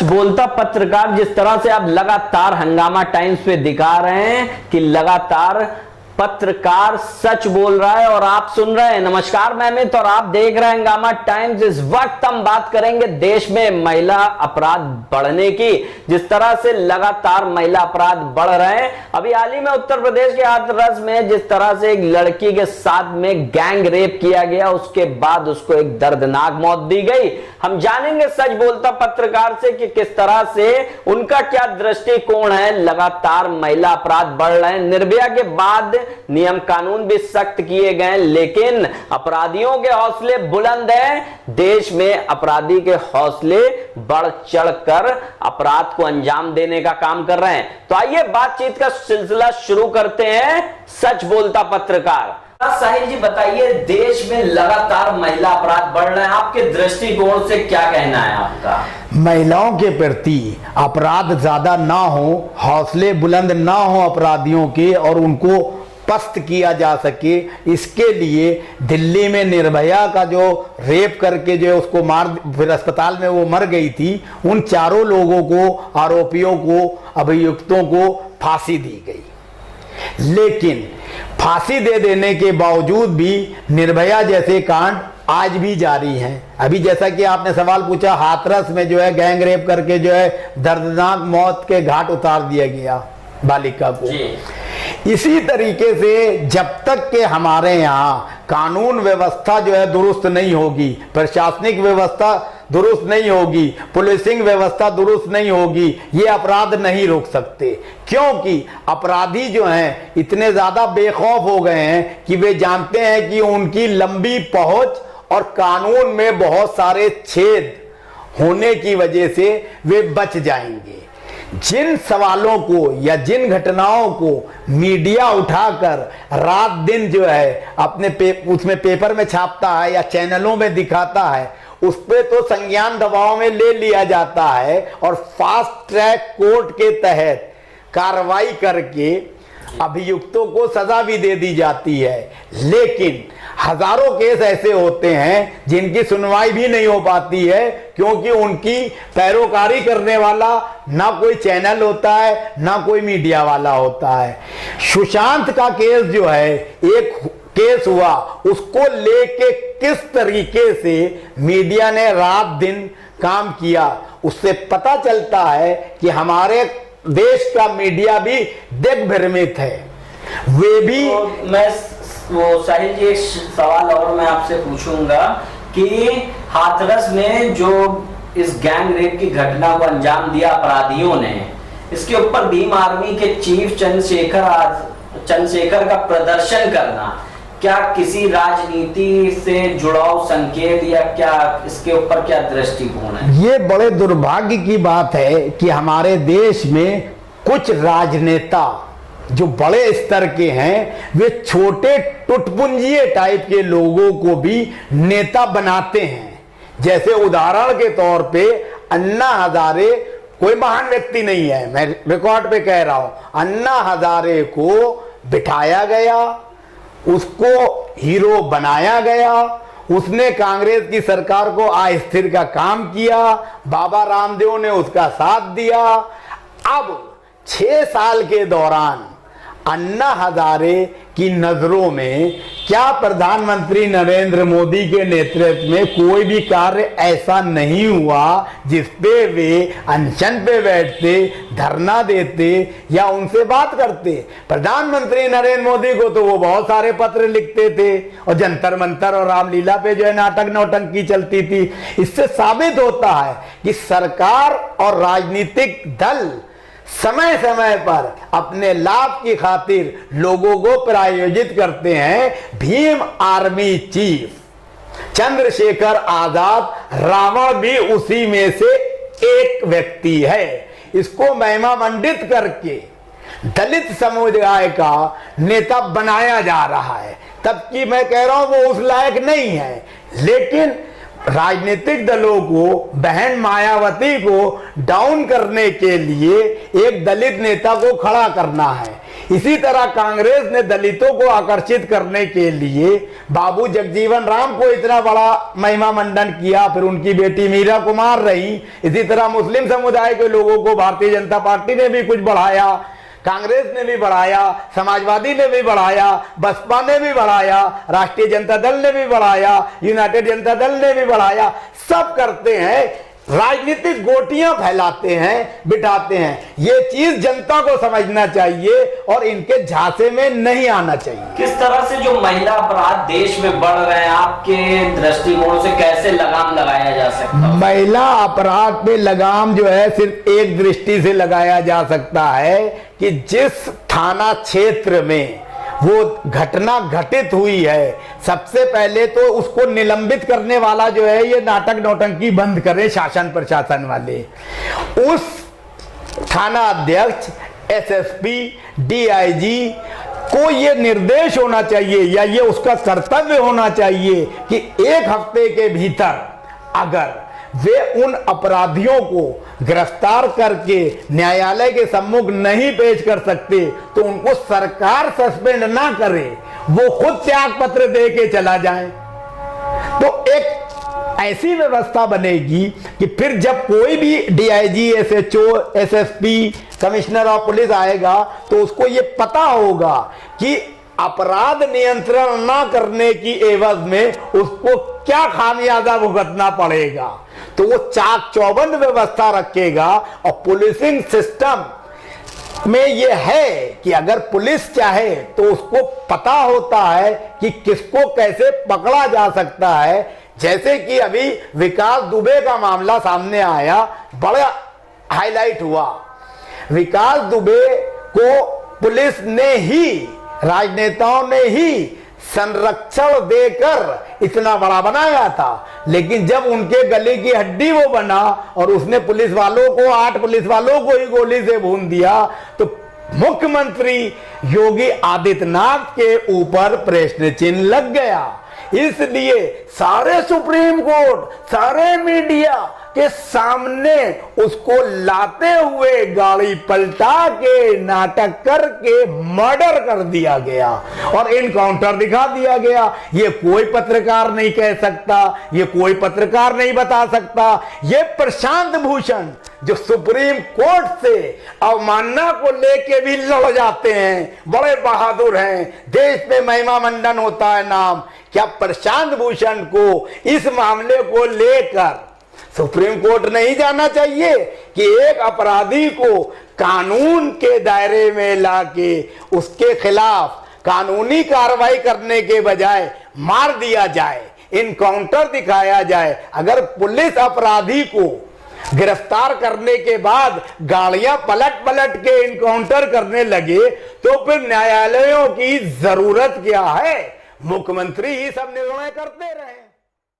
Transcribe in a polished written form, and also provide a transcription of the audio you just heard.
बोलता पत्रकार जिस तरह से आप लगातार हंगामा टाइम्स पे दिखा रहे हैं कि लगातार पत्रकार सच बोल रहा है और आप सुन रहे हैं। नमस्कार, मैं अमित और आप देख रहे हैं हंगामा टाइम्स। इस वक्त हम बात करेंगे देश में महिला अपराध बढ़ने की। जिस तरह से लगातार महिला अपराध बढ़ रहे हैं, अभी हाल ही में उत्तर प्रदेश के हाथरस में जिस तरह से एक लड़की के साथ में गैंग रेप किया गया, उसके बाद उसको एक दर्दनाक मौत दी गई। हम जानेंगे सच बोलता पत्रकार से कि किस तरह से उनका क्या दृष्टिकोण है। लगातार महिला अपराध बढ़ रहे हैं, निर्भया के बाद नियम कानून भी सख्त किए गए, लेकिन अपराधियों के हौसले बुलंद हैं। देश में अपराधी के हौसले बढ़ चढ़कर अपराध को अंजाम देने का काम कर रहे हैं। तो आइए बातचीत का सिलसिला शुरू करते हैं। सच बोलता पत्रकार साहिल जी, बताइए, देश में लगातार महिला अपराध बढ़ रहे हैं, आपके दृष्टिकोण से क्या कहना है आपका? महिलाओं के प्रति अपराध ज्यादा ना हो, हौसले बुलंद ना हो अपराधियों के, और उनको पस्त किया जा सके, इसके लिए दिल्ली में निर्भया का जो रेप करके जो उसको मार, फिर अस्पताल में वो मर गई थी, उन चारों लोगों को, आरोपियों को, अभियुक्तों को फांसी दी गई। लेकिन फांसी दे देने के बावजूद भी निर्भया जैसे कांड आज भी जारी हैं। अभी जैसा कि आपने सवाल पूछा, हाथरस में जो है गैंग रेप करके जो है दर्दनाक मौत के घाट उतार दिया गया बालिका को। इसी तरीके से जब तक के हमारे यहाँ कानून व्यवस्था जो है दुरुस्त नहीं होगी, प्रशासनिक व्यवस्था दुरुस्त नहीं होगी, पुलिसिंग व्यवस्था दुरुस्त नहीं होगी, ये अपराध नहीं रोक सकते। क्योंकि अपराधी जो हैं इतने ज्यादा बेखौफ हो गए हैं कि वे जानते हैं कि उनकी लंबी पहुंच और कानून में बहुत सारे छेद होने की वजह से वे बच जाएंगे। जिन सवालों को या जिन घटनाओं को मीडिया उठाकर रात दिन जो है अपने उसमें पेपर में छापता है या चैनलों में दिखाता है, उस पे तो संज्ञान दबाव में ले लिया जाता है और फास्ट ट्रैक कोर्ट के तहत कार्रवाई करके अभियुक्तों को सजा भी दे दी जाती है। लेकिन हजारों केस ऐसे होते हैं जिनकी सुनवाई भी नहीं हो पाती है, क्योंकि उनकी पैरोकारी करने वाला ना कोई चैनल होता है, ना कोई मीडिया वाला होता है। सुशांत का केस जो है, एक केस हुआ, उसको लेके किस तरीके से मीडिया ने रात दिन काम किया, उससे पता चलता है कि हमारे देश का मीडिया भी दिग्भ्रमित है। वे भी वो साहिल जी, एक सवाल और मैं आपसे पूछूंगा कि हाथरस में जो इस गैंग रेप की घटना को अंजाम दिया अपराधियों ने, इसके ऊपर भीम आर्मी के चीफ चंद्रशेखर का प्रदर्शन करना, क्या किसी राजनीति से जुड़ाव संकेत या क्या इसके ऊपर क्या दृष्टिकोण है? ये बड़े दुर्भाग्य की बात है कि हमारे देश में कुछ राजनेता जो बड़े स्तर के हैं, वे छोटे टुटपुंजिए टाइप के लोगों को भी नेता बनाते हैं। जैसे उदाहरण के तौर पे अन्ना हजारे कोई महान व्यक्ति नहीं है, मैं रिकॉर्ड पे कह रहा हूं, अन्ना हजारे को बिठाया गया, उसको हीरो बनाया गया, उसने कांग्रेस की सरकार को अस्थिर का काम किया, बाबा रामदेव ने उसका साथ दिया। अब 6 साल के दौरान अन्ना हजारे की नजरों में क्या प्रधानमंत्री नरेंद्र मोदी के नेतृत्व में कोई भी कार्य ऐसा नहीं हुआ जिसपे वे अनशन पे बैठते, धरना देते या उनसे बात करते? प्रधानमंत्री नरेंद्र मोदी को तो वो बहुत सारे पत्र लिखते थे और जंतर मंतर और रामलीला पे जो है नाटक नौटंकी चलती थी। इससे साबित होता है कि सरकार और राजनीतिक दल समय समय पर अपने लाभ की खातिर लोगों को प्रायोजित करते हैं। भीम आर्मी चीफ चंद्रशेखर आजाद, रावण भी उसी में से एक व्यक्ति है। इसको महिमा मंडित करके दलित समुदाय का नेता बनाया जा रहा है, तब कि मैं कह रहा हूं वो उस लायक नहीं है। लेकिन राजनीतिक दलों को, बहन मायावती को डाउन करने के लिए एक दलित नेता को खड़ा करना है। इसी तरह कांग्रेस ने दलितों को आकर्षित करने के लिए बाबू जगजीवन राम को इतना बड़ा महिमा मंडन किया, फिर उनकी बेटी मीरा कुमार रही। इसी तरह मुस्लिम समुदाय के लोगों को भारतीय जनता पार्टी ने भी कुछ बढ़ाया, कांग्रेस ने भी बढ़ाया, समाजवादी ने भी बढ़ाया, बसपा ने भी बढ़ाया, राष्ट्रीय जनता दल ने भी बढ़ाया, यूनाइटेड जनता दल ने भी बढ़ाया। सब करते हैं, राजनीतिक गोटियां फैलाते हैं, बिठाते हैं। ये चीज जनता को समझना चाहिए और इनके झांसे में नहीं आना चाहिए। किस तरह से जो महिला अपराध देश में बढ़ रहे हैं, आपके दृष्टिकोण से कैसे लगाम लगाया जा सकता है? महिला अपराध पे लगाम जो है सिर्फ एक दृष्टि से लगाया जा सकता है कि जिस थाना क्षेत्र में वो घटना घटित हुई है, सबसे पहले तो उसको निलंबित करने वाला जो है, ये नाटक नौटंकी बंद करे शासन प्रशासन वाले। उस थाना अध्यक्ष, एसएसपी, डीआईजी को ये निर्देश होना चाहिए या ये उसका कर्तव्य होना चाहिए कि एक हफ्ते के भीतर अगर वे उन अपराधियों को गिरफ्तार करके न्यायालय के सम्मुख नहीं पेश कर सकते तो उनको सरकार सस्पेंड ना करे, वो खुद त्याग पत्र दे के चला जाए। तो एक ऐसी व्यवस्था बनेगी कि फिर जब कोई भी DIG, SHO, SSP, commissioner of police आएगा तो उसको ये पता होगा कि अपराध नियंत्रण ना करने की एवज में उसको क्या खामियाजा भुगतना पड़ेगा। तो वो चाक चौबंद व्यवस्था रखेगा। और पुलिसिंग सिस्टम में ये है कि अगर पुलिस चाहे तो उसको पता होता है कि किसको कैसे पकड़ा जा सकता है। जैसे कि अभी विकास दुबे का मामला सामने आया, बड़ा हाईलाइट हुआ। विकास दुबे को पुलिस ने ही, राजनेताओं ने ही संरक्षण देकर इतना बड़ा बनाया था, लेकिन जब उनके गले की हड्डी वो बना और उसने पुलिस वालों को, 8 पुलिस वालों को ही गोली से भून दिया, तो मुख्यमंत्री योगी आदित्यनाथ के ऊपर प्रश्न चिन्ह लग गया। इसलिए सारे सुप्रीम कोर्ट, सारे मीडिया के सामने उसको लाते हुए गाड़ी पलटा के, नाटक करके मर्डर कर दिया गया और इनकाउंटर दिखा दिया गया। ये कोई पत्रकार नहीं कह सकता, ये कोई पत्रकार नहीं बता सकता। ये प्रशांत भूषण जो सुप्रीम कोर्ट से अवमानना को लेके भी लड़ जाते हैं, बड़े बहादुर हैं, देश में महिमा मंडन होता है नाम। क्या प्रशांत भूषण को इस मामले को लेकर सुप्रीम कोर्ट नहीं जाना चाहिए कि एक अपराधी को कानून के दायरे में लाके उसके खिलाफ कानूनी कार्रवाई करने के बजाय मार दिया जाए, इनकाउंटर दिखाया जाए। अगर पुलिस अपराधी को गिरफ्तार करने के बाद गाड़ियां पलट पलट के इनकाउंटर करने लगे तो फिर न्यायालयों की जरूरत क्या है? मुख्यमंत्री ही सब निर्णय करते रहे।